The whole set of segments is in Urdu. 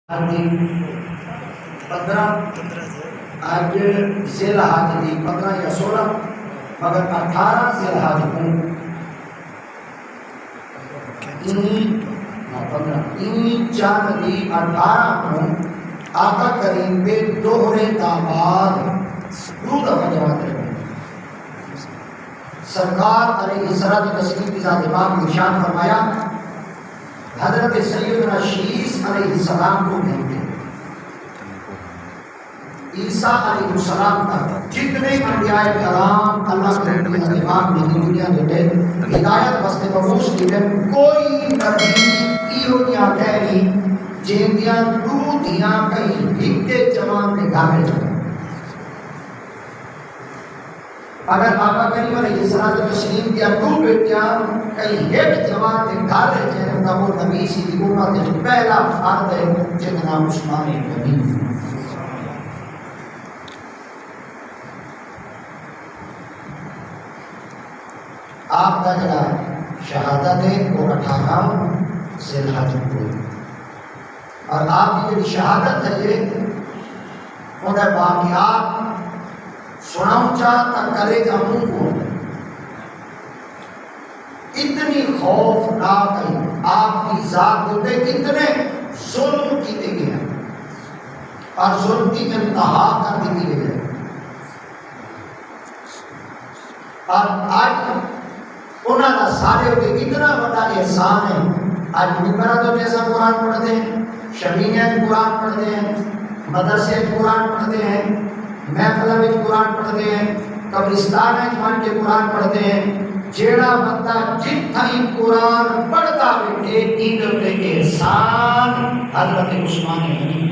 15 آج ذی الحج دی 15 یا 16 مگر 18 ذی الحج کو این چاند دی 18 کو آقا کریم کے دوہرے داماد دو دفعہ جماعت رہے سرکار علیہ الصلوۃ والتسلیم کی ذات پاک نے ارشاد فرمایا حضرت سیدنا شیس علیہ السلام کو بھیجتے عیسیٰ علیہ السلام تک جتنے انبیاء کرام اللہ کے اتفاق میں دنیا دیتے ہدایت واسطے مبعوث کیے کوئی نبی ایو نیا کہی جیندیاں دو دیاں کہیں ہکے جوان کے گھر میں جائے اگر آقا کریم علیہ السلام کی دو بیٹیاں کہیں ایک جوان کے گھر میں جائے تو وہ نبی سی دی امت پہلا فرد ہے جن کا نام عثمان غنی آپ کا جڑا شہادت ہے وہ 18 ذی الحج کو اور آپ کی جو شہادت ہے یہ انہیں واقعات سناؤں چاہتا کرے جا منہ کو اتنی خوفناک ہے آپ کی ذات ہوتے اتنے ظلم کیتے گئے ہیں اور ظلم کی انتہا کر دی گئی ہے اور آج انہوں نے سارے ہوتے اتنا بڑا احسان ہے آج ممبرہ تو جیسا قرآن پڑھتے ہیں شبینیت قرآن پڑھتے ہیں مدرسے قرآن پڑھتے ہیں محفلہ میں قرآن پڑھتے ہیں قبرستان جوان کے قرآن پڑھتے ہیں جیڑا بندہ جتنا ہی قرآن پڑھتا بیٹھے ایندر پہ احسان حضرت عثمان غنی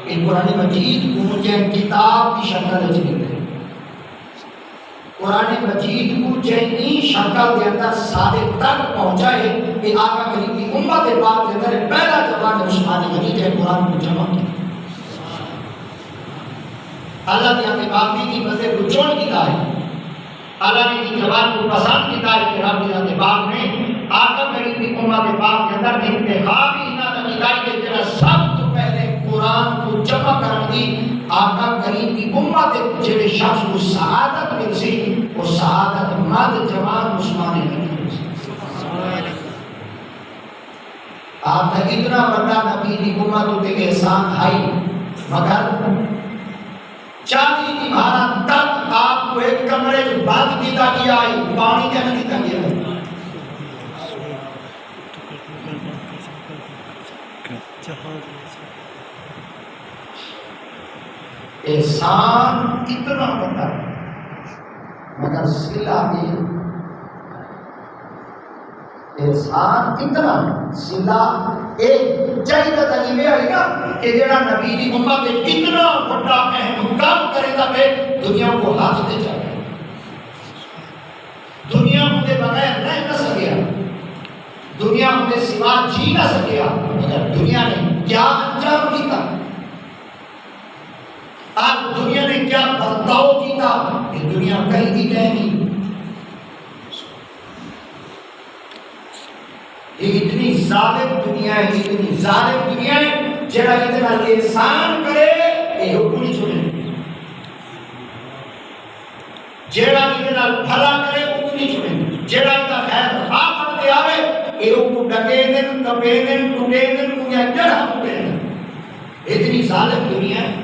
یہ قرآن مجید کو مجھے کتاب کی شکل چلی گئی قرآن مجید کو جنی شکل کے اندر صادق تک پہنچائے کہ آقا کریم کی امت پاک کے اندر پہلا جوان عثمان غنی کے قرآن کو جمع کیا اللہ کی آتے باقی کی وزے کو چون کی دائے اللہ نے کی جوان کو پسند کی دائے کہ رب کی آتے باق میں آقا کریم کی امت پاک کے اندر انتخابی ہی نہ کی دائے کہ جنہ سب تو پہلے قرآن کو جمع کر دی آقا کریم کی امت جنہ شخص کو سعادت مل سی وہ سعادت مد جوان عثمان غنی آپ نے اتنا بڑا نبی کی امت ہوتے کہ احسان آئی مگر چاندی عمارت تک آپ کو ایک کمرے جو بند دیتا کیا آئی پانی کیا نہیں دیتا کیا آئی احسان اتنا بڑا مگر صلہ بھی احسان اتنا صلہ ایک چاہیے تجیب ہے نا کہ جڑا نبی دی امت اتنا بڑا اہم کام کرے گا کہ دنیا کو ہاتھ دے جائے دنیا کے بغیر رہ نہ سکیا دنیا کے سوا جی نہ سکیا مگر دنیا نے کیا انجام دیتا آج دنیا نے کیا برتاؤ کیا کہ دنیا کہیں دی کہیں یہ اتنی ظالم دنیا ہے اتنی ظالم دنیا ہے جڑا اتنا احسان کرے کہ حکم نہیں چھوڑے جڑا اتنا بھلا کرے حکم نہیں چھوڑے جڑا اتنا خیر خواہ کرتے آوے یہ حکم ڈکے دن کپے دن ٹوٹے دن یا جڑا ٹوٹے دن اتنی ظالم دنیا ہے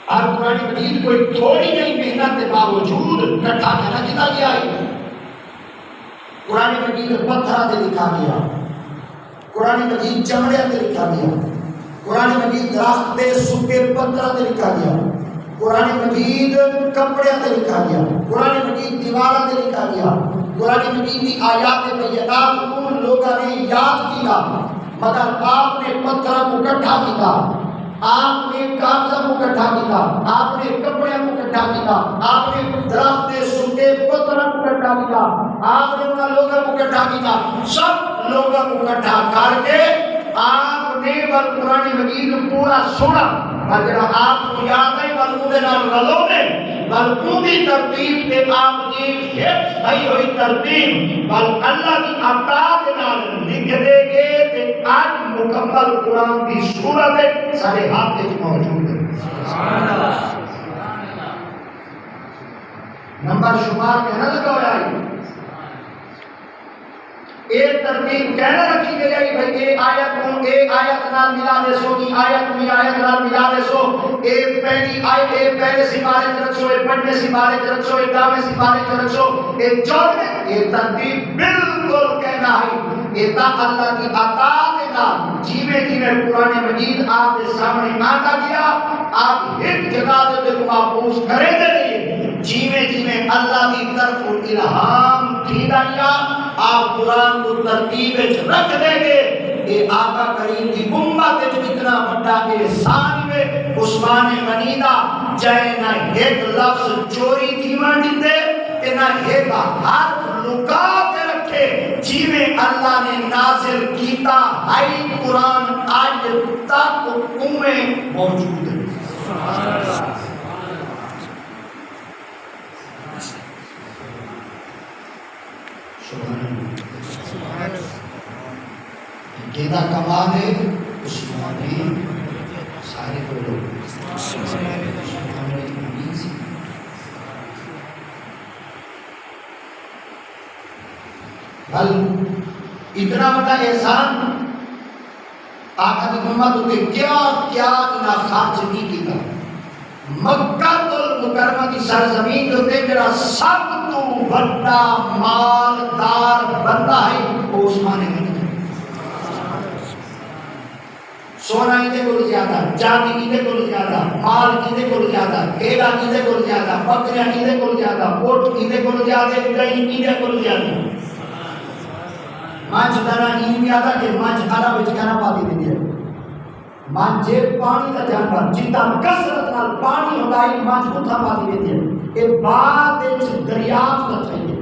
اور قرآن مجید کوئی تھوڑی نہیں محنت کے باوجود کٹھا کہنا جتا گیا ہے قرآن مجید پتھرہ دے لکھا گیا قرآن مجید چمڑے دے لکھا گیا قرآن مجید درخت دے سکے پتھرہ دے لکھا گیا قرآن مجید کپڑے دے لکھا گیا قرآن مجید دیوارہ دے لکھا گیا قرآن مجید کی آیات بینات ان لوگوں نے یاد کیا مگر آپ نے پتھرہ کو کٹھا کیا آپ نے کاغذ کو کٹھا کیا آپ نے کپڑے کو کٹھا کیا آپ نے درخت دے سکے پتھر کو کٹھا کیا آپ نے ان لوگوں کو کٹھا کیا سب لوگوں کو کٹھا کر کے آپ نے قرآن مجید پورا سنا اور جڑا آپ کو یاد ہے بلکہ نال رلو نے بل اونی ترتیب تے آپ کی حفظ بھئی ہوئی ترتیب بل اللہ کی عطا دے نال لکھ دے گے تے آج مکمل قرآن کی صورت سارے ہاتھ وچ موجود ہے. سبحان اللہ. نمبر شمار کہنا لگا ہوا ہے ایک ترتیب کہنا رکھی گئی ہے بھئی اے آیت کو اے آیت نال ملا دے سو کی آیت بھی آیت نال ملا دے سو اے پہلی آیت اے پہلے سپارے چ رکھو اے پنجے سپارے چ رکھو اے داویں سپارے چ رکھو اے چودھویں اے ترتیب بالکل کہنا ہے اے تا اللہ کی عطا دے نال جیویں جیویں قرآن مجید آپ کے سامنے آتا گیا آپ ایک جگہ دے کو محفوظ کرے دے رہیے جیویں جیویں اللہ کی طرف الہام تھیدا یا آپ قرآن کو ترتیب رکھ دیں گے اے آقا کریم کی امت اتنا بڑا احسان میں عثمان غنی دا جائے نہ ایک لفظ چوری تھی من دیتے کہ نہ ایک حرف لکات رکھے جیویں اللہ نے نازل کیتا ہائی قرآن آج تک امیں موجود ہے. کیدا کمال ہے عثمانی سارے کو لوگ بل اتنا بڑا احسان آقا کی امت ہوتے کیا کیا اتنا خرچ نہیں کیتا مکہ المکرمہ کی سرزمین جو تے میرا سب تو بڑا مالدار بندہ ہے وہ عثمان غنی. سونا کیتے کول زیادہ چاندی کیتے کول زیادہ مال کیتے کول زیادہ کیلا کیتے کول زیادہ بکریاں کیتے کول زیادہ اونٹ کیتے کول زیادہ گئی کیتے کول زیادہ مانچ دانا این زیادہ کہ مانچ عرب وچ کنا پاتی دی ہے مانچ جے پانی دا جانور جتنا کثرت نال پانی ہوندا ہے مانچ کتھا پاتی دی ہے اے بعد وچ دریافت نہ چاہیے.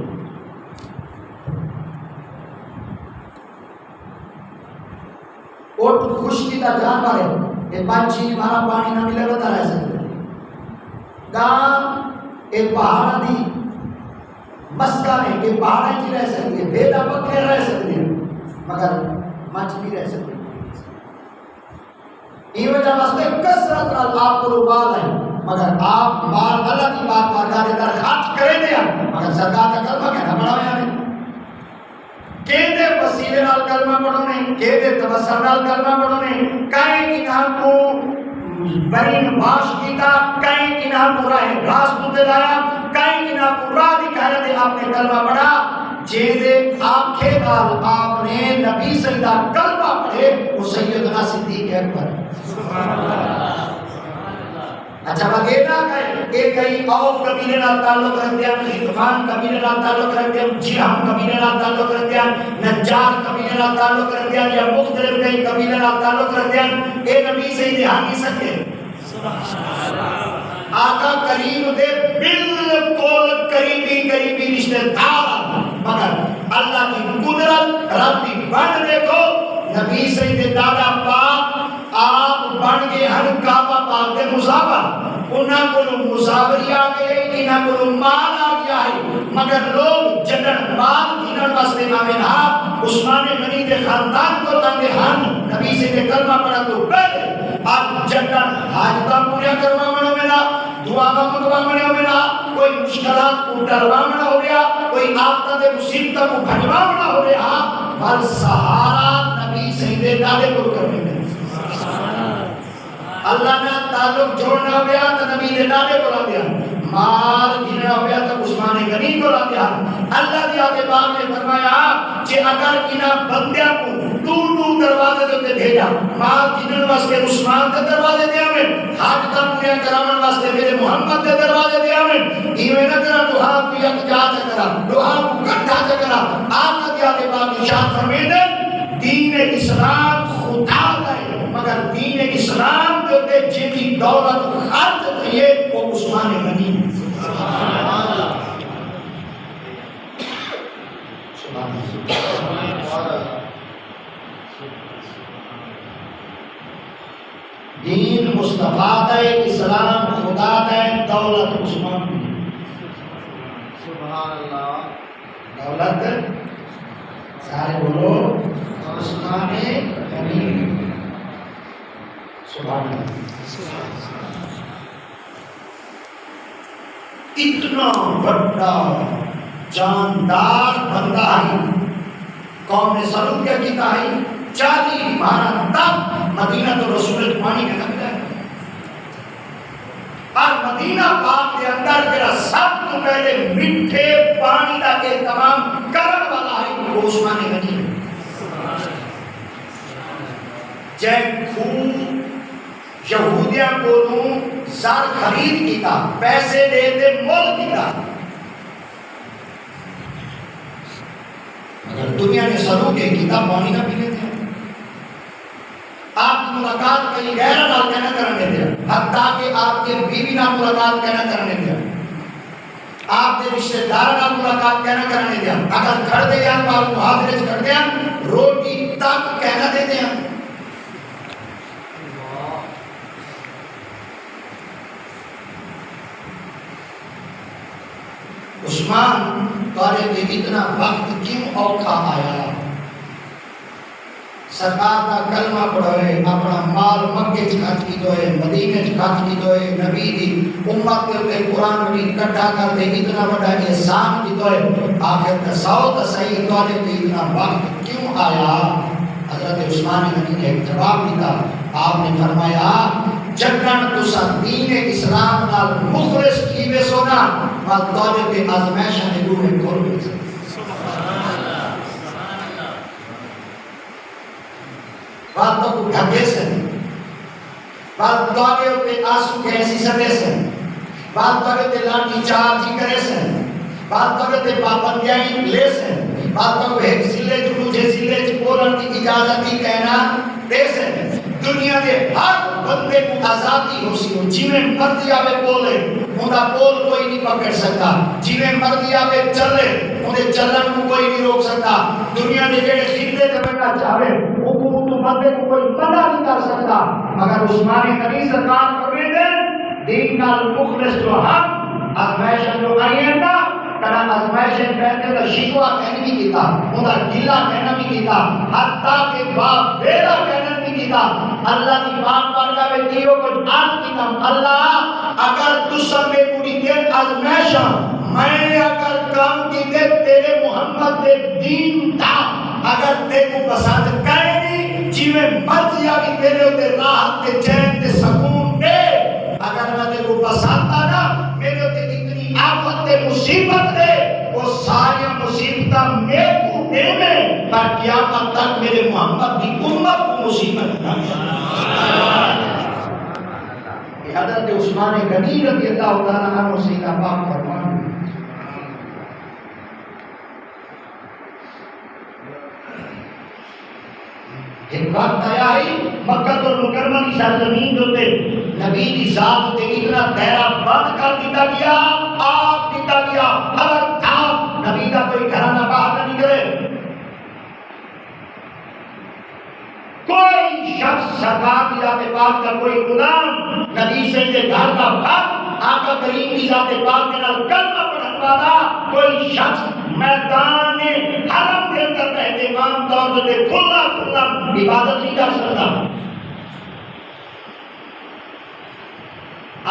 اوٹ خشکی کا جانور ہے یہ پانچی ہمارا پانی نہ ملے بتا رہ سکتے گاں ایک پہاڑ دی مسکا نے ایک پہاڑ کی رہ سکتی ہے بیٹا بکرے رہ سکتی ہے مگر مچھ بھی رہ سکتی ہے. یہ وجہ واسطے کثرت نال آپ کو مال ہے مگر آپ مال اللہ کی بات بارگاہ دے در خرچ کرے دیا مگر زکات کا کلمہ کہنا بڑا ہوا نہیں کہتے وسیلے نال کلمہ پڑھو نہیں کہتے توسل نال کلمہ پڑھو نہیں کہیں کی نام کو برین باش کیتا کہیں کی نام کو راہ راست دے دایا کہیں کی نام کو راہ دکھایا دے آپ نے کلمہ پڑھا جیدے آنکھیں دال آپ نے نبی سیدہ کلمہ پڑھے وہ سیدنا صدیق اکبر. اچھا وغیرہ کہیں ایک کہیں اوف قبیلے نال تعلق رکھتے ہیں غطفان قبیلے نال تعلق رکھتے ہیں جہم قبیلے نال تعلق رکھتے ہیں نجار قبیلے نال تعلق رکھتے ہیں یا مختلف کئی قبیلے نال تعلق رکھتے ہیں اے نبی سے دھیان نہیں سکتے آقا کریم دے بالکل قریبی رشتہ دار مگر اللہ کی قدرت رب کی بند دیکھو نبی سے دادا پاک آپ بن گئے ہر کعبہ پاک دے مصابر انہاں کو مصابری آ گئے انہاں کو مال آ گیا ہے مگر لوگ جنن مال دینن واسطے آمین عثمان غنی کے خاندان کو تنگے ہن نبی سے کلمہ پڑھا تو پہلے آپ جنن حاجتہ پوریا کروا منو میرا دعا کا مطبع منو میرا کوئی مشکلات کو ڈروا منو ہو گیا کوئی آفتہ دے مصیبتہ کو بھجوا منو ہو گیا بل سہارا نبی سے دادے کو کرنے میں اللہ نے تعلق جوڑنا ہو گیا تو نبی نے نامے کو لا دیا مال گھرنا ہو گیا تو عثمان غنی کو لا دیا. اللہ دیا کے باپ نے فرمایا کہ اگر انہا بندیاں کو دور دروازے دیتے بھیجا مال گھرن واسطے عثمان کے دروازے دیا میں حاجتہ پوریا کرامن واسطے میرے محمد کے دروازے دیا میں ایویں نہ کرا لوہا کو یک جا چکرا لوہا کو گھٹا چکرا آقا دیا کے باپ اشارت فرمیدے دین اسلام خدا ہے مگر دین اسلام جو دے جن کی دولت خرچ تھئیے وہ عثمان غنی ہے. دین مصطفیٰ ہے اسلام خدا ہے دولت عثمان دولت سارے بولو عثمان غنی سبحان اللہ. اتنا بڑا جاندار بندہ ہے قوم نے سلوک کیا کیتا ہے 40 ماہ تک مدینہ تو رسول پانی کا نکلا ہے اور مدینہ پاک کے اندر میرا سب تو پہلے میٹھے پانی کا اہتمام کرنے والا ہے وہ عثمان غنی ہے. جے خون یہودیاں کو زار خرید کیتا پیسے دے دے مول کیتا اگر دنیا نے سلوک کیتا پانی نہ پی لیتے ہیں. آپ کی ملاقات کئی غیر نال کہنا کرنے دیا حتیٰ کہ آپ کے بیوی نال ملاقات کہنا کرنے دیا آپ کے رشتہ دار نال ملاقات کہنا کرنے دیا اگر کر دے یا آپ محاضرے کر دیا روٹی تک کہنا دیتے ہیں. عثمان تارے کے اتنا وقت کیوں اوکھا آیا سرکار کا کلمہ پڑھوئے اپنا مال مکے خرچ کی دوئے مدینے خرچ کی دوئے نبی دی امت کے قرآن مجید کٹھا کر دے اتنا بڑا احسان کی دوئے آخر تصاوت صحیح تارے کے اتنا وقت کیوں آیا. حضرت عثمان غنی نے ایک جواب دیتا آپ نے فرمایا جگن تسا دین اسلام نال مخلص کیوے سونا مطلب کے آزمائشہ نے روح کھول گئی بات تو ڈھگے سے بات دوارے ہوتے آسو کے ایسی سدے سے بات دوارے ہوتے لاٹھی چارجی کرے سے بات دوارے ہوتے پابندیاں لے سے بات دوارے ایک سلے جلوچے سلے چپولن کی اجازت ہی کہنا دے سے دنیا کے ہر بندے کو آزادی ہو سی ہو جیویں مرضی آوے بولے مدہ بول کوئی نہیں پکڑ سکتا جیویں مرضی آوے چلے مدھے چلن کو کوئی نہیں روک سکتا دنیا نے جڑے خطے تے بننا چاہے حکومت بندے کو کوئی منع نہیں کر سکتا مگر عثمان غنی سرکار کرنے دے دین نال مخلص جو حق آزمائش جو آئی ہے نا کنا آزمائش پہنے کا شکوہ کہنے بھی کیتا مدہ گلہ کہنا بھی کیتا حتیٰ کہ باپ بیڑا کہنا بھی کیتا اللہ کی بات پر کا میں دیو کو آن کیتا اللہ اگر تسا میں پوری دیر آزمائشا میں اگر کام کی دے تیرے محمد دے دین تھا اگر تے کو پسند کرے نہیں جیویں مرضی آگی تیرے ہوتے راحت تے چین تے سکون دے اگر میں تے کو پسند آنا میرے ہوتے اتنی آفت تے مصیبت دے وہ ساری مصیبتہ میں کو دے میں پر قیامت تک میرے محمد کی امت کو مصیبت نہ حضرت عثمان غنی رضی اللہ تعالیٰ عنہ سے کا پاک فرمان ایک وقت آیا ہے مکہ تو مکرمہ کی سرزمین جو تے نبی کی ذات تے اتنا دائرہ بند کر دیتا گیا آپ دیتا گیا اگر تھا نبی کا کوئی گھرانہ باہر نہ نکلے کوئی شخص سرکار کی ذات پاک کا کوئی غلام نبی سے کے گھر کا بھر آقا کریم کی ذات پاک کے نال کلمہ پڑھن والا کوئی شخص میدان حرم دے کر اہتمام طور سے کھلا کھلا عبادت نہیں کر سکتا.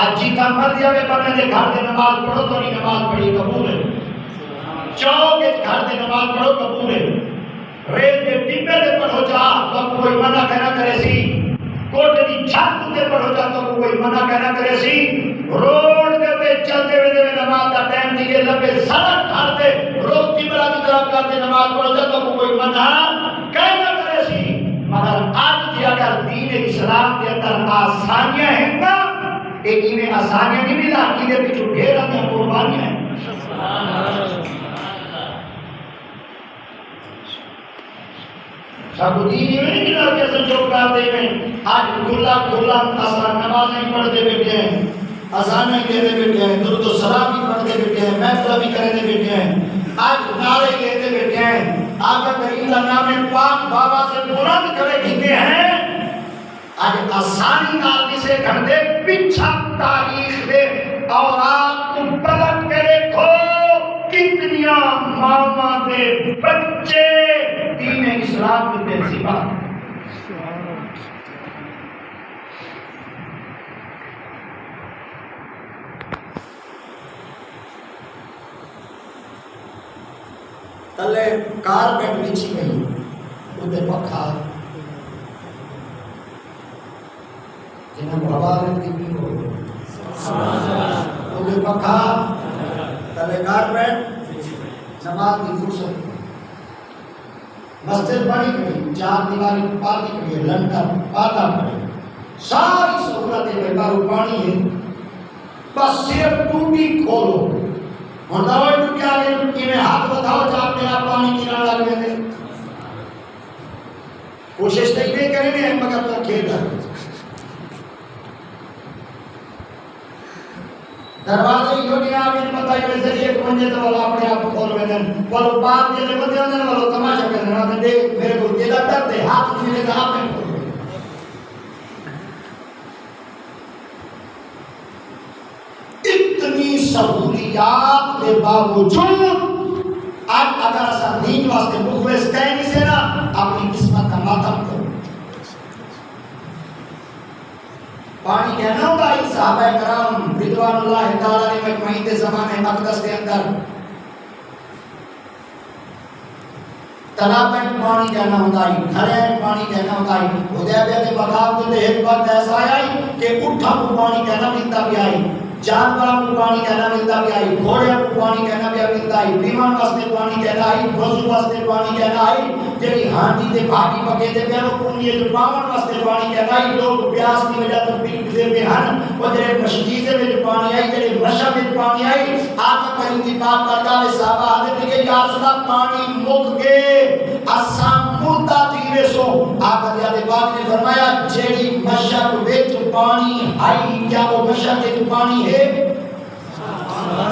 آج جیتا مرضی آگے پڑھنے دے گھر دے نماز پڑھو تو نہیں نماز پڑھی قبول ہے چاہو کہ گھر دے نماز پڑھو قبول ہے ریل کے ٹپے دے پڑھو جا تو کوئی منع کہنا کرے سی کوٹے دی چھت تے پڑھو جا تو کوئی منع کہنا کرے سی روڈ دے پہ چلتے ہوئے نماز کا ٹائم دیئے لبے سڑک کھار دے روڈ کی بلا کی طرف کرتے نماز پڑھو جا تو کوئی منع کہنا کرے سی مگر آج کی اگر دین اسلام کے اندر آسانیاں ہیں نا ایک میں آسانیاں نہیں ملا عقیدے پہ جو ڈھیر اندر قربانیاں ہیں سب دینی میں نہیں ملا کیسے چوکا دے میں آج کھلا کھلا آسان نماز نہیں پڑھتے بیٹھے ہیں آسان نہیں کہتے بیٹھے ہیں درود و سلام بھی پڑھتے بیٹھے ہیں محفلہ بھی کرتے بیٹھے ہیں آج نعرے کہتے بیٹھے ہیں آقا کریم کا نام پاک بابا سے بلند کرے کہتے ہیں آج آسانی نال سے گھر دے پیچھا تاریخ دے اور آپ کو پلٹ کے دیکھو کتنیا ماما دے بچے دین اسلام کے تہذیبہ تلے کارپیٹ بچھی گئی ادھر پکھا جنہاں بھوال کی بھی ہو ادھر پکھا تلے کارپیٹ نماز کی فرصت مسجد بڑی کری 4 دیواری پاکی کری لنٹر پاتا پڑے ساری سہولتیں میں بارو پانی ہے بس صرف ٹوٹی کھولو اور دوائی تو کیا ہے انہیں ہاتھ بتاؤ جا اپنے آپ پانی گرا لگے دے کوشش نہیں کریں گے مگر تو کھیل ہے دروازے یہ نہیں آگے بتائی میں ذریعے پہنچے تو والا اپنے آپ کھول میں دن والو بات یہ لے بتے ہونے والو تماشا کرنے والے دیکھ میرے کو یہ لگتا ہے ہاتھ میرے سے آپ میں کھول اتنی سہولیات کے باوجود آج اگر ایسا دین واسطے مخلص کہنے سے نا اپنی قسمت کا ماتم کرو پانی کہنا ہوگا ہی صحابہ کرام رضوان اللہ تعالیٰ نے مجمعین کے زمانے مقدس کے اندر تالاب میں پانی کہنا ہوگا ہی گھرے میں پانی کہنا ہوگا ہی حدیبیہ کے مقام کو ایک وقت ایسا آیا ہی کہ اٹھا کو پانی کہنا ملتا بھی آئی جانوروں کو پانی کہنا ملتا بھی آئی گھوڑے کو پانی کہنا بھی ملتا آئی بیمان واسطے پانی کہنا آئی وضو واسطے پانی کہنا آئی جیڑی ہانڈی تے بھاگی پکے تے پیرو پونیے تو پاون واسطے پانی کہنا آئی لوگ پیاس کی وجہ تو پیٹ دے میں ہن وہ جڑے مشکیزے میں جو پانی آئی جڑے مشہ میں پانی آئی آقا کریم کی پاک بردار صحابہ آدھے کہ یا رسول اللہ پانی مک گئے اساں مردہ تیرے سو آقا دے پاک نے فرمایا جیڑی مشہ کو وچ پانی آئی کیا وہ مشہ کے تو پانی ہے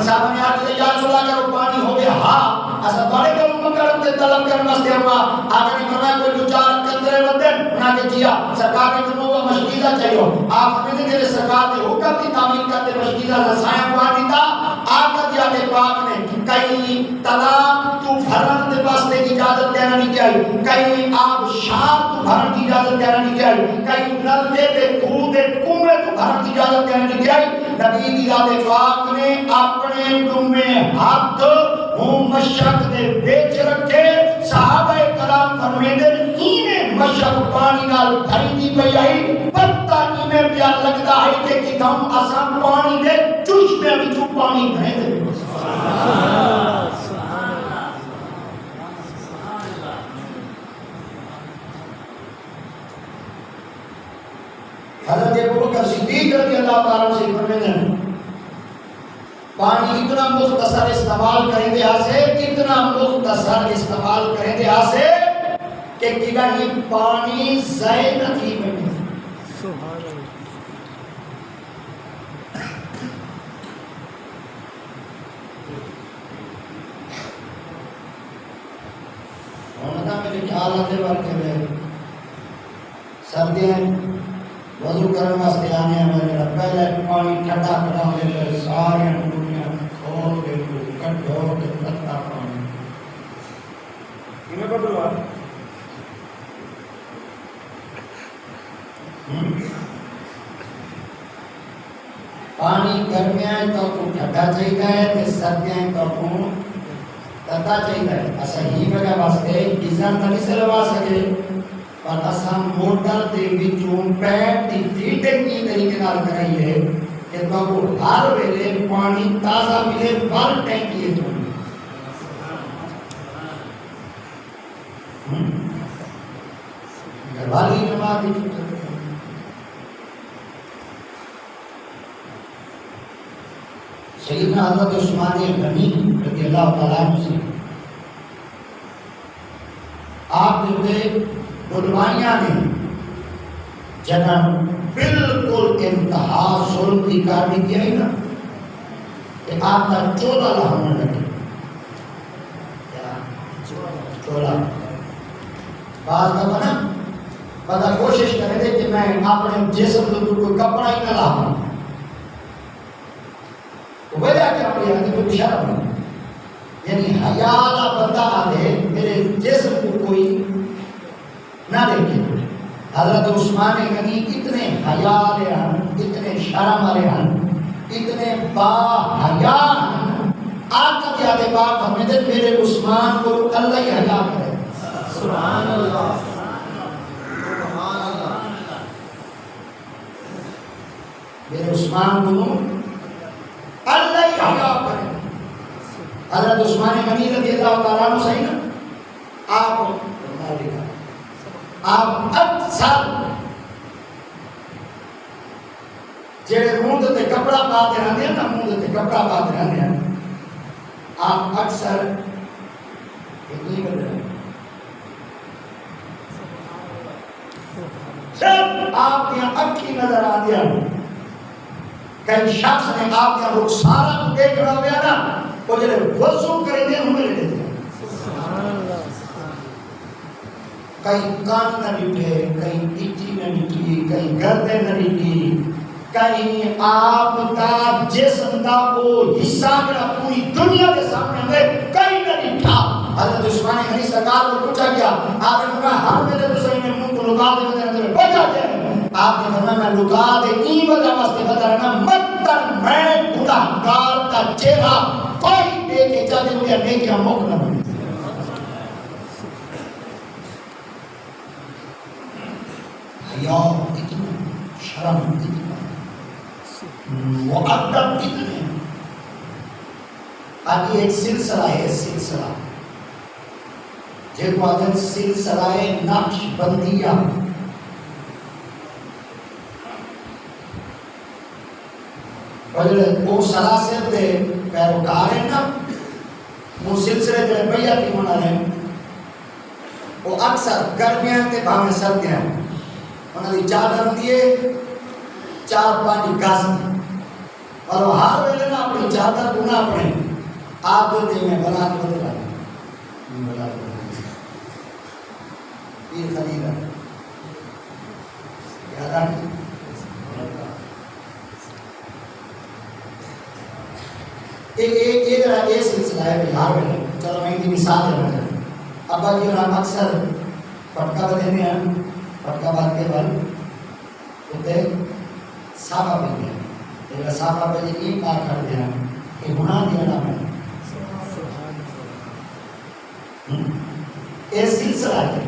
صاحب نے آج یا رسول اللہ کرو پانی ہو گیا ہاں ایسا بڑے کو مکرم تے طلب کرنا واسطے ہوا آگے نے فرمایا کوئی دو چار قطرے ودے بنا کے جیا سرکار نے فرمایا مشکیزہ چاہیے آپ نے کہ سرکار نے حکم کی تعمیل کرتے مشکیزہ رسائیں پانی تھا آقا دیا کے پاک نے کئی طلاق تو بھرن دے واسطے کی اجازت دینا نہیں چاہیے کئی آب شام تو بھرن کی اجازت دینا نہیں چاہیے کئی نلکے تے خون تے کنویں تو بھرن کی اجازت دینا نہیں چاہیے نبی دی ذات پاک نے اپنے دم میں ہاتھ ہوں مشک دے بیچ رکھے صحابہ کرام فرمیندے انہیں مشک پانی نال بھری دی پئی آئی پتہ انہیں پیا لگتا ہے کہ کتھوں اساں پانی دے چشمے وچوں پانی بھرے دے حضرت ابوبکر صدیق رضی اللہ تعالیٰ سے فرمیندے پانی اتنا مختصر استعمال کریں دے آسے اتنا مختصر استعمال کریں دے آسے کہ کہیں پانی ضائع نہ تھی بنی سبحان اللہ میں جو حالات ورکے ہوئے سردیاں وضو کرنے واسطے آنے ہمارے پہلے پانی ٹھنڈا کھڑا ہونے لئے سارے دنیا کھول کے کٹھو کے پتہ پانی انہیں بدلوا پانی گرمیاں تو ٹھنڈا چاہیے تے سردیاں تو تتا چاہیے ایسا ہی وجہ واسطے ڈیزائن نہیں سلوا سکے پر اساں موٹر دے وچوں پیپ دی فیٹنگ کی طریقے نال کرائی ہے کہ تو ہر ویلے پانی تازہ ملے ہر ٹینکی تو گھروالی نماز دی فکر سیدنا حضرت عثمان غنی رضی اللہ تعالیٰ عنہ سے آپ نے علمائیاں نے جنہاں بالکل انتہا ظلم کی کارنی کیا ہی نا کہ آپ کا 14 لاہم لگے 14 بعض کا بنا بدا کوشش کرے دے کہ میں اپنے جسم کو کوئی کپڑا ہی نہ لاؤں وجہ کیا ہوئی ہے کہ اشارہ بنا یعنی حیا والا بندہ آدھے میرے جسم کو کوئی نہ دیکھے. حضرت عثمان غنی اتنے حیا والے ہیں، اتنے شرم والے ہیں، اتنے با حیا ہیں. آقا کے آدھے باپ ہمیں دے میرے عثمان کو اللہ ہی حیا کرے. سبحان اللہ سبحان اللہ. میرے عثمان کو اللہ ہی حیا کرے. حضرت عثمان غنی رضی اللہ تعالیٰ عنہ صحیح نا آپ اکثر جڑے منہ تے کپڑا پاتے رہندے ہیں نا، منہ تے کپڑا پاتے رہندے ہیں، آپ اکثر نہیں کر رہے جب آپ کی اکھی نظر آتی ہے کئی شخص نے آپ کا رخسارہ کو دیکھ رہا ہوا نا، وہ جڑے وضو کریں گے ہمیں لے دیتے ہیں. کئی کان نہ ڈٹھے، کئی پیٹھی نہ ڈٹھی، کئی گردے نہ ڈٹھی، کئی آپ کا جسم کا وہ حصہ جڑا پوری دنیا کے سامنے ہے کئی نہ ڈٹھا. حضرت عثمان غنی سرکار کو پوچھا گیا، آپ نے کہا ہر میرے دوسرے میں منہ کو لگا دے اندر وجہ کیا ہے؟ آپ نے فرمایا میں لگا دے این وجہ واسطے بتا رہا مطلب میں گناہگار کا چہرہ کوئی دیکھے چاہتے مجھے نیکیاں موقع نہ بنے. حیا اتنا، شرم اتنا، مقدم اتنے. آگے ایک سلسلہ ہے، سلسلہ جن کو آدھے سلسلہ نقش بندیہ. وہ سلاسل دے پیروکار ہیں نا، وہ سلسلے دے بیعتی ہونا ہے. وہ اکثر گرمیاں تے بھاویں سردیاں انہوں نے چادر دیے 4-5 گز اور وہ ہر ویلے نا اپنی چادر کو نہ اپنے آپ دے میں بنا کے بدلا پیر خلیل یاد آتی. ایک سلسلہ ہے بہار میں. چلو میں ایک مثال دینا چاہتا ہوں. ابا جی اور اکثر پٹکا بدھنے ہیں، پٹکا باندھ کے بل ہوتے صافہ پہ گیا. لیکن صافہ پہ یہ پاک کر دیا کہ گناہ دیا نہ میں یہ سلسلہ ہے.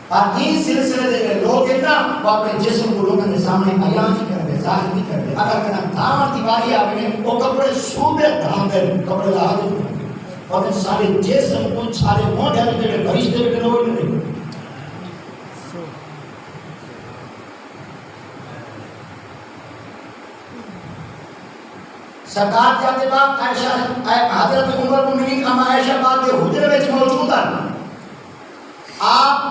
اور یہ سلسلے دے لوگ اتنا وہ اپنے جسم کو لوگوں کے سامنے بیان نہیں کرتے، ظاہر نہیں کرتے. اگر کہنا دامن دیواری آگے وہ کپڑے سوبے دھام دے کپڑے لا دے اور سارے جسم کو سارے موڈے میں بھریش دے کے لوگ نہیں. سرکار جاتے بعد عائشہ حضرت عمر المؤمنین اما عائشہ بعد کے حجرے میں موجود ہیں. آپ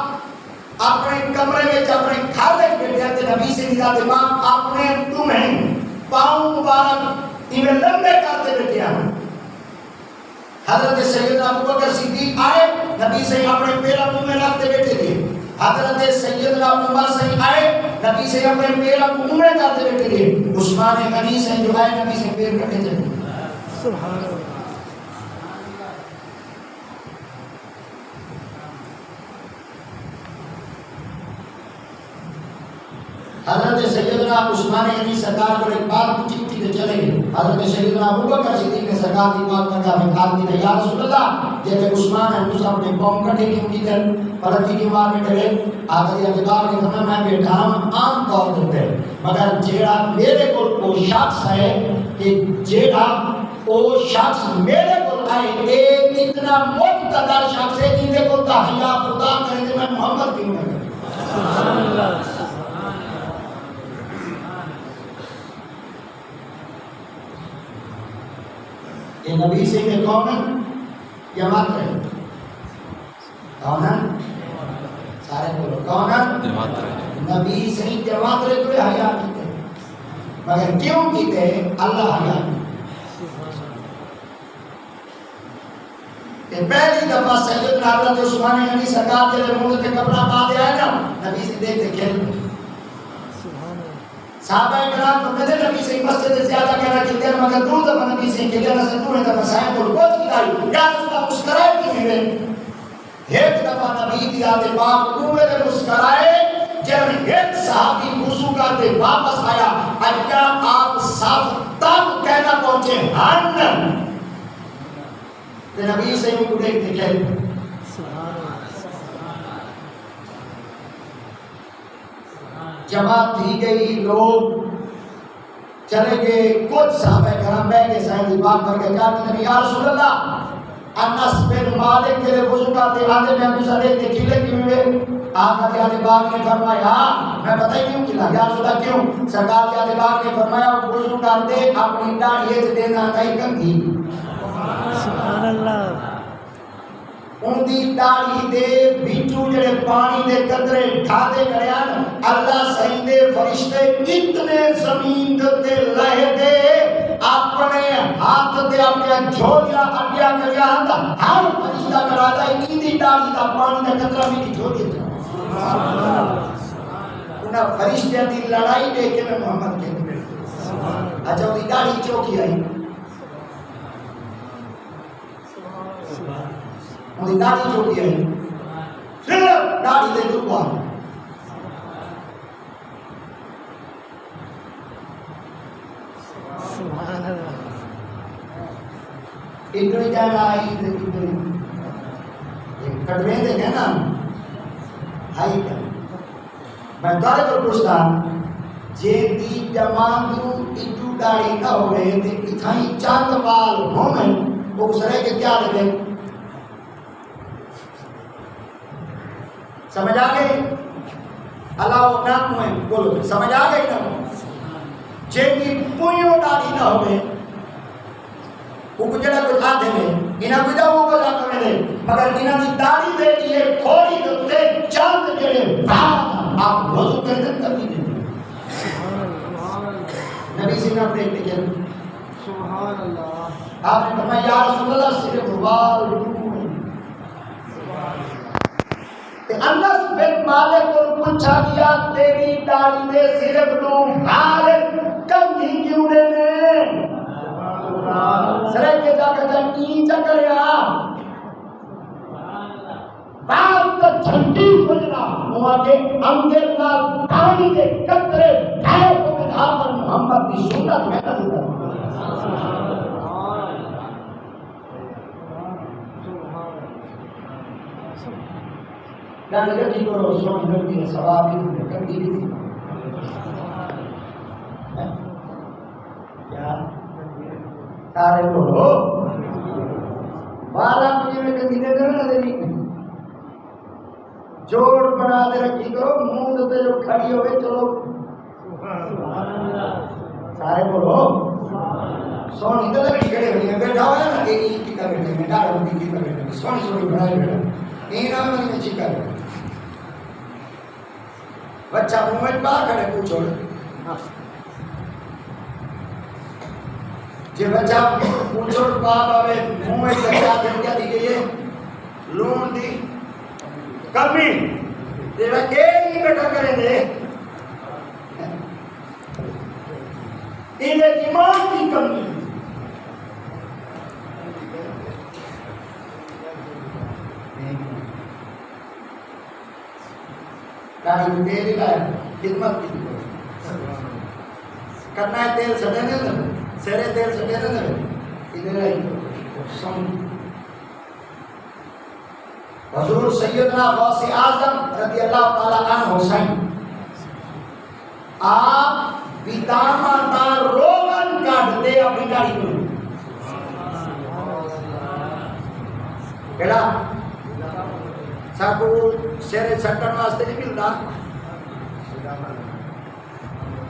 اپنے کمرے میں اپنے گھر میں بیٹھے ہیں نبی سے نجات بعد اپنے تمہیں پاؤں مبارک انہیں لمبے کرتے بیٹھے ہیں. حضرت سیدنا ابوبکر صدیق آئے نبی سے اپنے پیروں کو میں رکھتے بیٹھے تھے. حضرت سیدنا عمر سے آئے نبی سے اپنے پیروں کو عمرے کرتے بیٹھے تھے. عثمان غنی سے جو آئے نبی سے پیر کٹے تھے. سبحان اللہ. حضرت سیدنا عثمان غنی سرکار کو ایک بات پوچھی اٹھی تو چلے گئے. حضرت سیدنا ابوبکر صدیق نے سرکار کی بات کرتا میں کہا کہ یا رسول اللہ جیسے عثمان ہے اس اپنے قوم کٹے کی ان کی در پرتی کی مار میں ڈرے. آخری اعتبار نے کہا میں بیٹھا ہوں عام طور پر مگر جیڑا میرے کو وہ شخص ہے کہ جیڑا وہ شخص میرے کو آئے ایک اتنا مقتدر شخص ہے جن کو تحیہ خدا کرے کہ میں محمد کیوں نہ کرے. سبحان اللہ. یہ نبی سے کہ کون ہے جماعت ہے کون ہے سارے بولو کون ہے جماعت ہے. نبی سے جماعت رہے تو حیا کیتے مگر کیوں کیتے اللہ حیا کہ پہلی دفعہ سیدنا حضرت عثمان غنی سرکار کے منہ تے کپڑا پا دیا ہے نا نبی سے دیکھتے کھیل صحابہ کرام فرماتے ہیں نبی سے مسجد سے زیادہ کہنا چاہتے ہیں مگر دور دفعہ نبی سے کہ جانا سے دور ہے تو مسائل کو بہت کھلائی یا رسول اللہ مسکرائے کی ہوئے ایک دفعہ نبی دی آدھے باپ کنوے میں مسکرائے جب ایک صحابی وضو کرتے واپس آیا اجا آپ صاف تب کہنا پہنچے ہن کہ نبی سے ہی کو دیکھ دیکھے جماعت تھی گئی لوگ چلے گئے کچھ صحابہ کرام بیٹھ کے سائیں بات کر کے کہا کہ نبی یا رسول اللہ انس بن مالک کے وضو کا آدھے میں ابو صدیق کے کھلے کیوں ہوئے آقا کے آدھے باغ نے فرمایا میں بتائی کیوں کھلا یا رسول اللہ کیوں سرکار کے آدھے باغ نے فرمایا وضو کرتے اپنی داڑھی سے دینا کہیں کنگھی سبحان اللہ ان دی داڑھی دے بچو جڑے پانی دے قطرے ڈھادے کریان اللہ صحیح دے فرشتے اتنے زمین دے لہے دے اپنے ہاتھ دے اپنے جھولیا اگیا کریان ہر فرشتہ کرا دا ان دی داڑھی دا پانی دے قطرہ بھی جھولی دا انہاں فرشتے دی لڑائی دے کے میں محمد کے اچھا ان دی داڑھی چوکی آئی انہیں داڑھی جو کیا ہے صرف داڑھی دے دو بار سبحان اللہ ادھر جانا آئی ادھر کٹویں دے گئے نا آئی کر میں دارے پر پوچھتا جے دی جمان دو ادھو داڑھی نہ ہوئے تے اتھائی چاند بال ہوئے وہ سرے کے کیا لگے سمجھ آگئی اللہ و نام میں بولو سمجھ آگئی نا جیدی پوئیوں ڈالی نہ ہوئے وہ کچھڑا کچھ آدھے میں انہاں کوئی دا وہ بجا کرنے دے مگر انہاں دی داڑھی دے دیئے تھوڑی دے چاند جڑے بعد آپ وضو کر دیں کبھی دیں نبی سے نہ پریک دیکھیں سبحان اللہ آپ نے فرمایا یا رسول اللہ صرف وال انس بن مالک کو پوچھا گیا تیری داڑھی میں صرف دو بھال کنگھی کیوں نے سرے کے جا کر کی چکریا بال کا جھنڈی بجنا ہوا کہ انگل کا پانی کے قطرے ڈھائے کو بدھا پر محمد کی سنت میں نظر داڑھی رکھی کرو سوچ لگتی ہے ثواب بھی کنگھی بھی تھی کیا سارے بولو بالا مجھے میں کنگھی دے دے نہ دے جوڑ بنا دے رکھی کرو منہ پہ جو کھڑی ہوئے چلو سارے بولو سونی تو لگی کھڑے ہوئی ہیں بیٹھا ہوا ہے نا ایک کی کا بیٹھے میں ڈاڑھ ہوتی کی کا بیٹھے سونی سونی بنائی بیٹھا این آمد میں چھکا بیٹھا بچہ منہ میں پا کھڑے پوچھو جی بچہ پوچھو باپ آوے منہ میں بچہ دن کیا دی گئی ہے لون دی کمی تیرا ایک ہی بیٹا کریں دے انہیں ایمان کی کمی داڑھی میں تیل لائے خدمت کی کرنا ہے تیل سٹے دے سیرے تیل سٹے دے ادھر آئی سمجھ حضور سیدنا غوث اعظم رضی اللہ تعالیٰ عنہ حسین آپ بیدامہ دار روغن کاٹ دے اپنی داڑھی کو بیڑا ساکو سیرے سٹن واسطے نہیں ملتا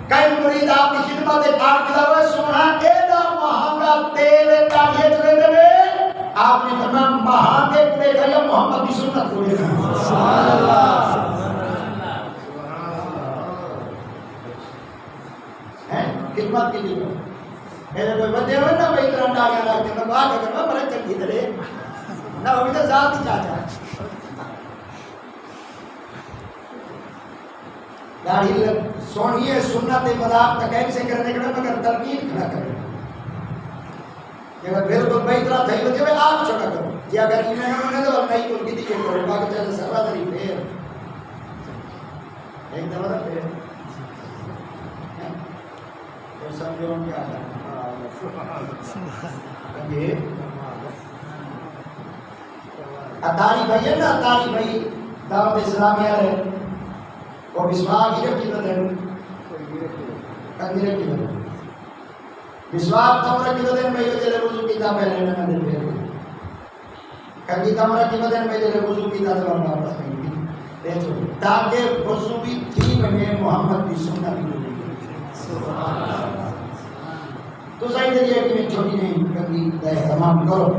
کئی مرید آپ کی خدمت آٹھ کلا ہوئے سونا ایدہ مہنگا تیل داڑھی چلے دے آپ نے فرمایا مہانگے کو دیکھا یا محمد کی سنت کو دیکھا سبحان اللہ خدمت کی دیکھا میرے کوئی بدے ہوئے نا بھائی طرح ڈاڑیاں لاکتے میں بات اگر میں مرے چل کی دلے نہ ہوئی تو ذات ہی چاہتا ہے داڑھی سونی ہے سنت مذاق تک سے کرنے کا مگر ترکیب کھڑا کرے کہ بالکل بھائی طرح تھئی ہوتی ہے آپ چھوٹا کرو یا اگر ایمان نے تو نہیں کو کیتی کہ کرو باقی چلے سرا دری پھر ایک دفعہ پھر تو سمجھو کیا ہے یہ اتاری بھائی ہے نا اتاری بھائی دعوت اسلامیہ ہے وہ مسواک ہی رکھی بدن کنگرے کی بدن مسواک تمرا کی بدن میں یہ جلے وضو کی تا پہلے نہ دے پھر کنگی تمرا کی بدن میں جلے وضو کی تا تو واپس نہیں دیکھو تاکہ وضو بھی تھی بنے محمد کی سنت بھی سبحان اللہ تو صحیح طریقے کہ میں چھوٹی نہیں کنگی کا اہتمام کرو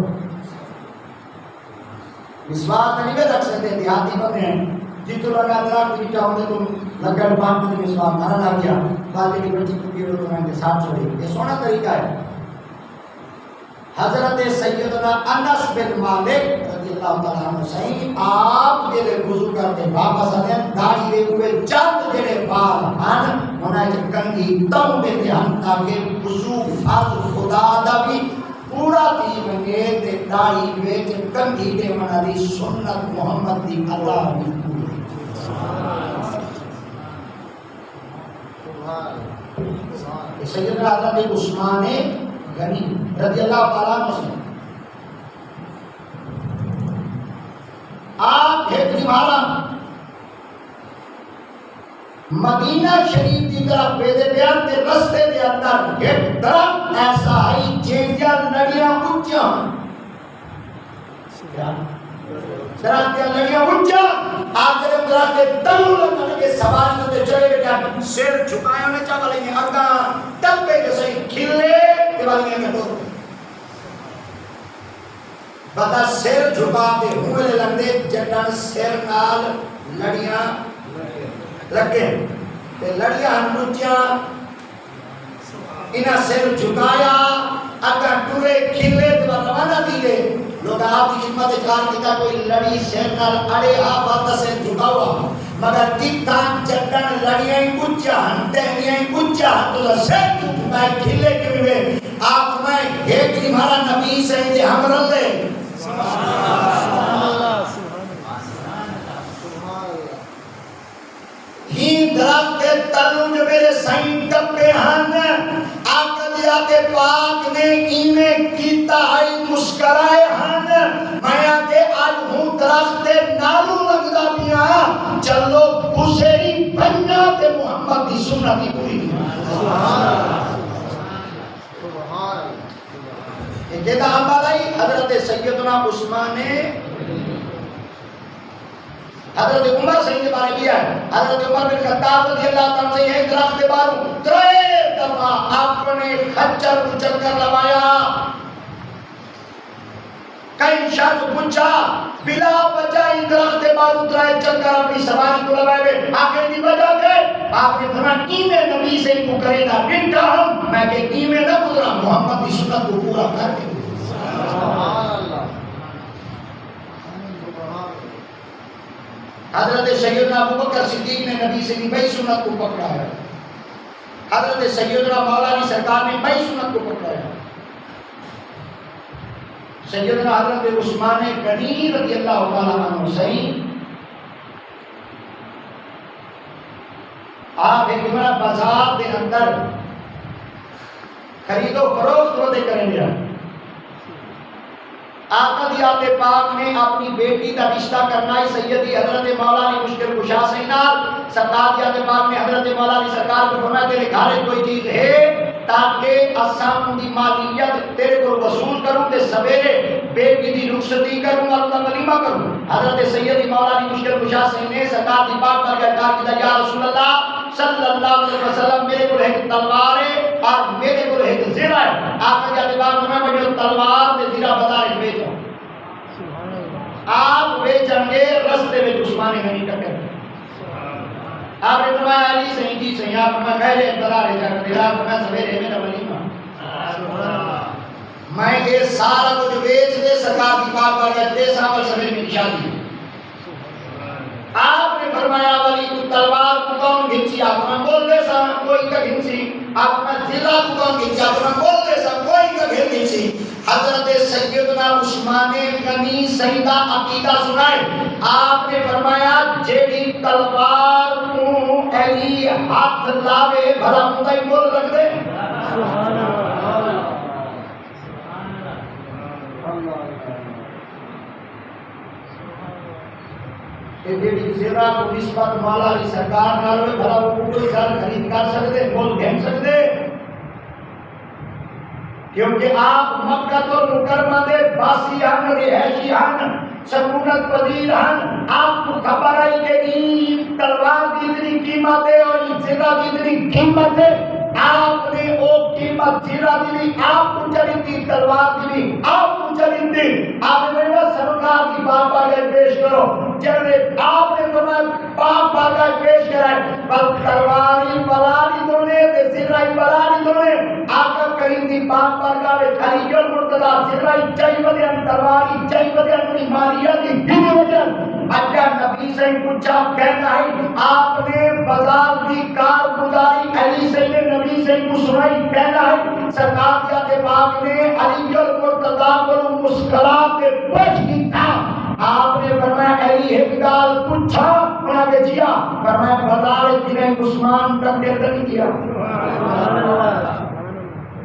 مسواک نہیں بھی رکھ سکتے دیہاتی بندے ہیں جتو لگا درخت کی چاہوں تم لگڑ پاک میں مسواک مارا نہ کیا بالے کی بچی کو گیرو تو کے ساتھ چھوڑی یہ سونا طریقہ ہے حضرت سیدنا انس بن مالک رضی اللہ تعالیٰ عنہ صحیح آپ جلے وضو کرتے واپس آتے ہیں داڑھی دے ہوئے چند جلے بال ہن منائے کنگھی تم دے ہن تاکہ وضو فرض خدا دا بھی پورا تھی بنے تے داڑھی وچ کنگھی تے منالی سنت محمد دی ادا بھی پوری سیدنا حضرت عثمان غنی رضی اللہ تعالیٰ عنہ سے آپ ہجری مارا مدینہ شریف کی طرف پیدے بیان کے رستے کے اندر ایک درخت ایسا ہے جیسا لڑیاں اونچا درخت کی لڑیاں اونچا آخر درخت کے تلو لگنے کے سواری ہوتے چلے بیٹا سر جھکائے ہونے چاہ والے ہیں اگا ٹپے جیسے کھلے کے والے ہیں کٹو بتا سر جھکا دے ہوئے لگنے جنان سر نال لڑیاں رکھے تے لڑیاں ہنوچیاں انہا سر جھکایا اگر ٹورے کھلے تو روانہ دیلے لوگ آپ کی خدمت کار کیتا کوئی لڑی سر نال اڑے آباد سے جھکا ہوا مگر تیتان چٹن لڑیاں کچھا ہنٹہنیاں کچھا تو سر جھکائے کھلے کے ہوئے آپ میں ایک ہمارا نبی سے دے ہم رلے ہی درخت کے تلو جو میرے سائن ٹپے ہن آقا دیات پاک نے ایمیں کیتا آئی مسکرائے ہن میں آگے آج ہوں درخت نالو لگدا پیا چلو گزری بننا تے محمد کی سنت کی پوری یہ کہتا ہم بادائی حضرت سیدنا عثمان نے حضرت عمر سے کے بارے کیا ہے حضرت عمر بن خطاب رضی اللہ تعالیٰ سے یہ درخت کے بارے ترے دفعہ اپنے خچر کو چل کر لوایا کئی شخص پوچھا بلا وجہ ان درخت کے بارے ترے چل کر اپنی سواری کو لوائے آخر دی وجہ کے آپ نے فرمایا کیمیں نبی سے کو کرے گا بنتا ہم میں کہ کیمیں نہ گزرا محمد کی سنت کو پورا کر کے حضرت سیدنا ابو بکر صدیق نے نبی سے بھی سنت کو پکڑا ہے حضرت سیدنا مولا علی سرکار نے بھائی سنت کو پکڑا ہے سیدنا حضرت عثمان غنی رضی اللہ تعالیٰ عنہ صحیح آپ ایک بڑا بازار کے اندر خرید و فروخت ہوتے کریں گے آقا دیات پاک نے اپنی بیٹی کا رشتہ کرنا ہے سیدی حضرت مولا علی مشکل کشا سینار سرکار دیات پاک نے حضرت مولا علی سرکار کو فرمایا تیرے گھر کوئی چیز ہے تاکہ اسام دی مالیت تیرے کو وصول کروں تے سویرے بیٹی دی رخصتی کروں اللہ ولیمہ کروں حضرت سیدی مولا علی مشکل کشا سینے سرکار دی پاک پر گیا کہا کہ یا رسول اللہ صلی اللہ علیہ وسلم میرے کو ایک تلوار ہے اور میرے کو ایک زیرہ ہے آقا دیات پاک نے مجھے تلوار تے زیرہ بازار میں بھیجو آپ بیچیں گے رستے میں عثمان غنی ٹکر آپ نے فرمایا علی صحیح جی صحیح آپ نے خیر اقتدار ہے جاکر دیرا فرمایا سویرے میرا ولیمہ میں یہ سارا کچھ بیچ دے سرکار کی پاک بار گئے دے سامل سویرے میں نشان دی آپ نے فرمایا ولی تو تلوار کو کون گھنچی سا کوئی کا گھنسی آپ کا ضلع دکان کی جاتنا بولتے سا کوئی کا گھنسی حضرت سیدنا عثمان غنی سیدہ عقیدہ سنائے آپ نے فرمایا جیڑی تلوار تو علی ہاتھ لاوے بھلا مدائی بول رکھ دے سبحان اللہ کہ جیڑی زیرہ کو نسبت والا لی سرکار نہ روے بھلا وہ کوئی سال خرید کر سکتے مول گھن سکتے کیونکہ آپ مکہ تو مکرمہ دے باسی ہن رہائشی ہن سکونت پذیر ہن آپ کو خبر آئی کہ یہ تلوار کی اتنی قیمت ہے اور یہ زیرہ کی اتنی قیمت ہے آپ نے وہ قیمت زیرہ دی آپ کو چلی تھی تلوار دی آپ کو چلی تھی آپ نے میرے سرکار کی باپ آگے پیش کرو چلے آپ نے تمہیں باپ آگے پیش کرائے بل تلواری بلانی دونے دے زیرہی بلانی دونے آقا کریم دی باپ آگے علی المرتضی زیرہی چاہی ودیان تلواری چاہی ودیان اپنی ماریہ دی دینے ودیان اچھا نبی سے پوچھا کہنا ہے آپ نے بازار کی کار گزاری علی سے نبی سے سنائی کہنا ہے سرکار کے باپ نے علی المرتضی کو مسکرات پوچھ کی تھا آپ نے فرمایا علی ایک گال پوچھا انہوں نے جیا فرمایا بازار جنہیں عثمان تک دیر نہیں کیا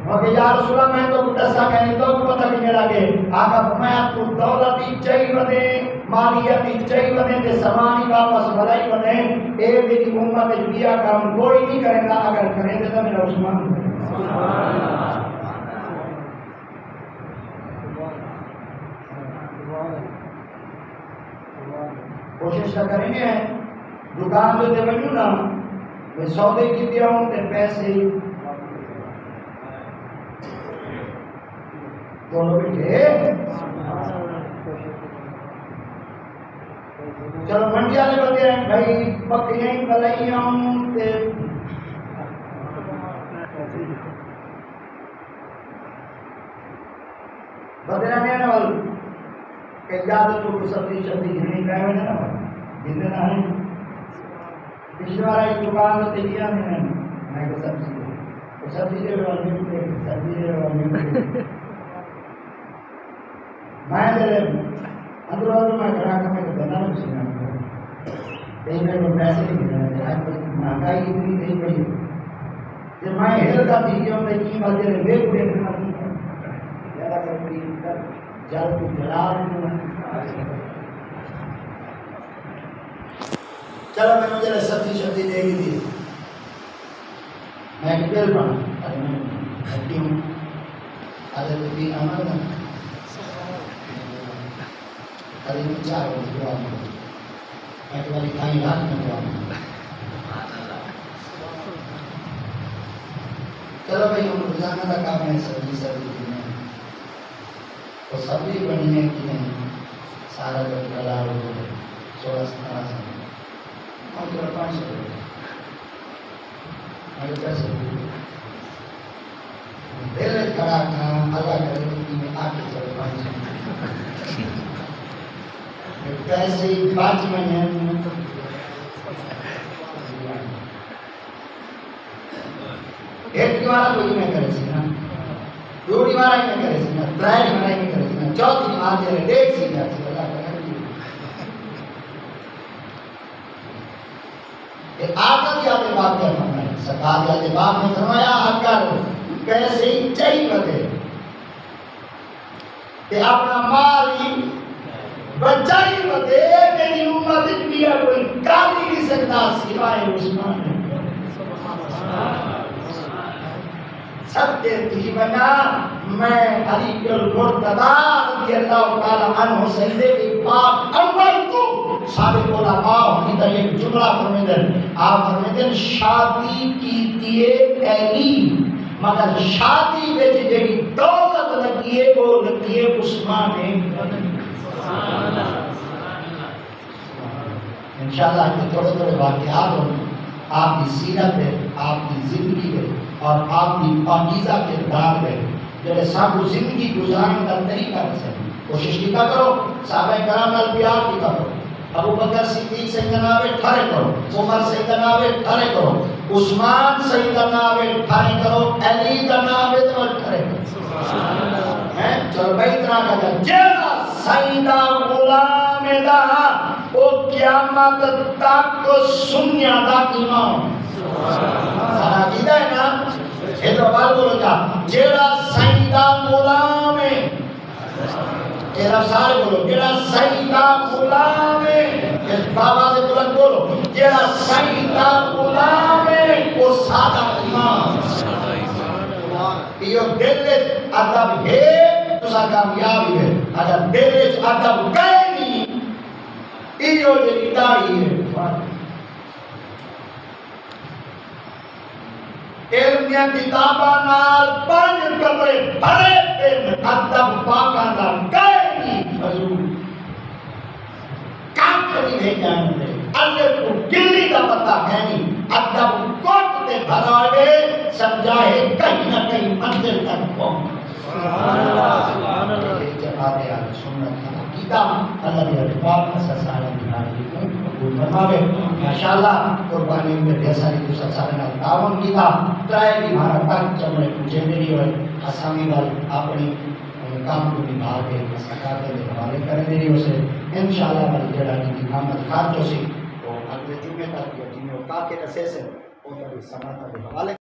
اور یا رسول اللہ میں تو کٹسا کہنی تو پتہ نہیں لگے آقا فرمایا تو دولتی چاہی ودے مالیتی چاہی ودے تے سمانی واپس بھلائی ودے اے میری امت بیا کام کوئی نہیں کرے گا اگر کرے دے تو میرا عثمان کوشش کریں گے دکان جو دے بنیوں نا میں سودے کی دیا ہوں تے پیسے دونوں بیٹھے چلو منڈی والے بندے ہیں بھائی بکریاں بلائیاں تے بندے رہنے والے کہ زیادہ تو سبزی شبزی گھنی گئے ہوئے نا گھنے نہ ہیں پچھلی بار ایک دکان تے لیا میں کہ سبزی دے والے سبزی دے والے میں دے اندر میں کھڑا کر میں بنا نہیں سنا کہیں میں کو پیسے نہیں دینا ہے آج مہنگائی اتنی نہیں پڑی جب میں ہیل کا تھی کہ میں کی بات دے بے بڑے بنا زیادہ کر پڑی جل کو جلال چلو میں مجھے سبزی شبزی دے گی تھی میں ڈیٹیل پڑھا ارے میں ہٹی ہوں ارے تو بھی عمل نہ ارے میں چار بجے دعا کروں میں تمہاری کھائی رات میں دعا کروں چلو بھائی ہم روزانہ کا کام ہے سبزی کی نہیں تو سبزی بنی ہے کہ نہیں سارا جو کلا ہو گئے 16-17 سال ہم تو 500 روپئے میرے پیسے دل کھڑا تھا اللہ کرے کہ میں آ کے چلو 500 پیسے 5 مہینے ایک بار کوئی میں کرے سی نا دوڑی بار میں کرے سی نا ترائی بار میں کرے سی نا چوتھی بار دے دیکھ سی جاتی اللہ کرے یہ عادت یا تے بات کر رہا ہے سرکار یا تے باپ نے فرمایا اگر کیسے ہی چاہیے بتے کہ اپنا مال ہی بچائی بتے میری امت دنیا کوئی کامی نہیں سکتا سوائے عثمان سب کے تھی بنا میں علی المرتضی رضی اللہ تعالی عنہ سیدے کے پاک اول کو سابق علماء کی طرح ایک جملہ فرمیدن آپ فرمیدن شادی کی دیئے علی مگر شادی میں جیڑی دولت لگیے وہ لگیے عثمان انشاءاللہ کہ تھوڑے تھوڑے واقعات ہوں آپ کی سیرت ہے آپ کی زندگی ہے اور آپ کی پاکیزہ کردار ہے جب سب زندگی گزارنے کا طریقہ ہے کوشش کیا کرو صحابہ کرام نال پیار کیا کرو ابو بکر صدیق سے جناب ٹھڑے کرو عمر سے جناب ٹھڑے کرو عثمان سیدہ نام ٹھائی کرو علی دا نام اتمر کرے چلو بھائی اتنا کہا جیڑا سیدہ غلام دا او قیامت تک سنیا دا امام سارا جیدہ ہے نا یہ تو بال بولو جا جیڑا سیدہ غلام ہے یہ رفسار بولو جیڑا سیدہ غلام ہے اس بابا سے بلند بولو جیڑا سیدہ غلام ہے وہ سادہ امام یہ دل ادب ہے تو سا کامیابی ہے اگر دل ادب گئے نہیں یہ جو داڑھی ہے علم یا کتاباں نال پانچ کمرے بھرے پن ادب پاکاں نال گئے نہیں حضور کام کری بھیجا ہے اللہ کو گلی دا پتہ ہے نہیں ادب کوٹ تے بھراوے سمجھائے کہیں نہ کہیں منزل تک پہنچ سبحان اللہ سبحان اللہ جماعت اہل سنت کا عقیدہ اللہ کے اتفاق کا سارا دیناری کو قبول فرماوے ماشاءاللہ قربانی میں بیساری دوسرا سارے نال تعاون کیتا ترائے بھی ہمارا تک چمڑے پوچھے میری ہوئے اسامی وال اپنی کام کو نبھا کے مستقات کے حوالے کرے میری اسے انشاءاللہ بل جڑا کی محمد خارجو سی تو اگلے جمعے تک یا جمعے کا کے رسے سے وہ تبھی سماعت کے حوالے